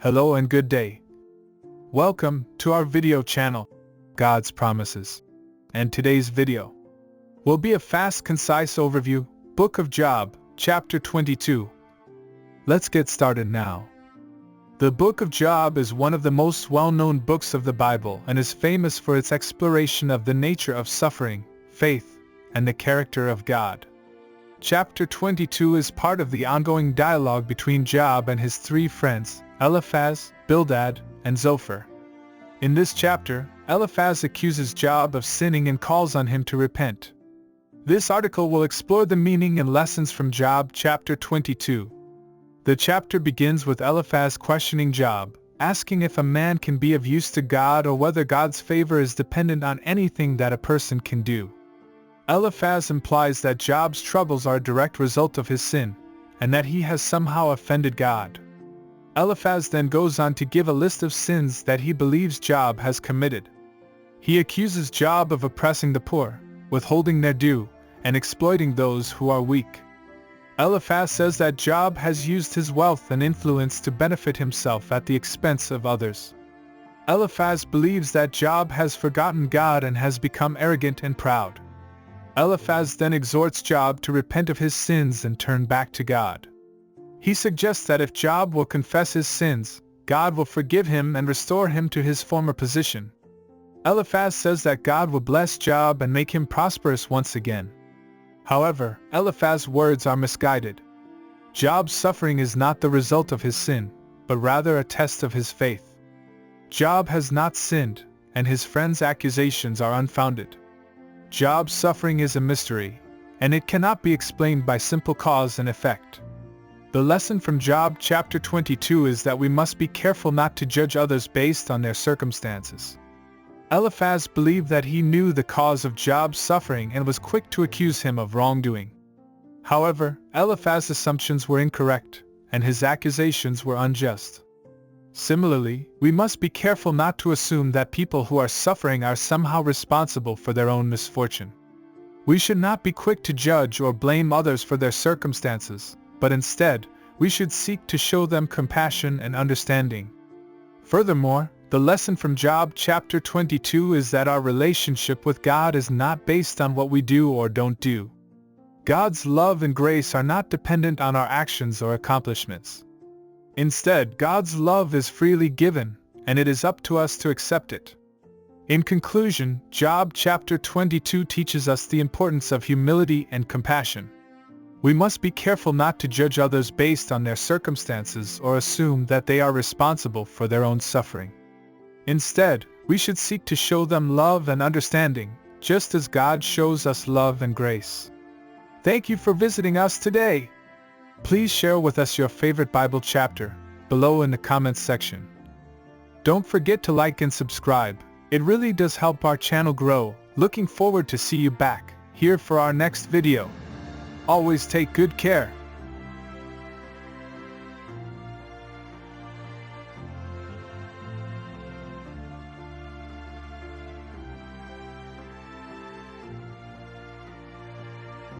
Hello and good day. Welcome to our video channel, God's Promises. And today's video will be a fast, concise overview, Book of Job, chapter 22. Let's get started now. The Book of Job is one of the most well-known books of the Bible and is famous for its exploration of the nature of suffering, faith, and the character of God. Chapter 22 is part of the ongoing dialogue between Job and his three friends, Eliphaz, Bildad, and Zophar. In this chapter, Eliphaz accuses Job of sinning and calls on him to repent. This article will explore the meaning and lessons from Job chapter 22. The chapter begins with Eliphaz questioning Job, asking if a man can be of use to God or whether God's favor is dependent on anything that a person can do. Eliphaz implies that Job's troubles are a direct result of his sin, and that he has somehow offended God. Eliphaz then goes on to give a list of sins that he believes Job has committed. He accuses Job of oppressing the poor, withholding their due, and exploiting those who are weak. Eliphaz says that Job has used his wealth and influence to benefit himself at the expense of others. Eliphaz believes that Job has forgotten God and has become arrogant and proud. Eliphaz then exhorts Job to repent of his sins and turn back to God. He suggests that if Job will confess his sins, God will forgive him and restore him to his former position. Eliphaz says that God will bless Job and make him prosperous once again. However, Eliphaz's words are misguided. Job's suffering is not the result of his sin, but rather a test of his faith. Job has not sinned, and his friends' accusations are unfounded. Job's suffering is a mystery, and it cannot be explained by simple cause and effect. The lesson from Job chapter 22 is that we must be careful not to judge others based on their circumstances. Eliphaz believed that he knew the cause of Job's suffering and was quick to accuse him of wrongdoing. However, Eliphaz's assumptions were incorrect, and his accusations were unjust. Similarly, we must be careful not to assume that people who are suffering are somehow responsible for their own misfortune. We should not be quick to judge or blame others for their circumstances, but instead, we should seek to show them compassion and understanding. Furthermore, the lesson from Job chapter 22 is that our relationship with God is not based on what we do or don't do. God's love and grace are not dependent on our actions or accomplishments. Instead, God's love is freely given, and it is up to us to accept it. In conclusion, Job chapter 22 teaches us the importance of humility and compassion. We must be careful not to judge others based on their circumstances or assume that they are responsible for their own suffering. Instead, we should seek to show them love and understanding, just as God shows us love and grace. Thank you for visiting us today. Please share with us your favorite Bible chapter below in the comments section. Don't forget to like and subscribe. It really does help our channel grow. Looking forward to see you back here for our next video. Always take good care.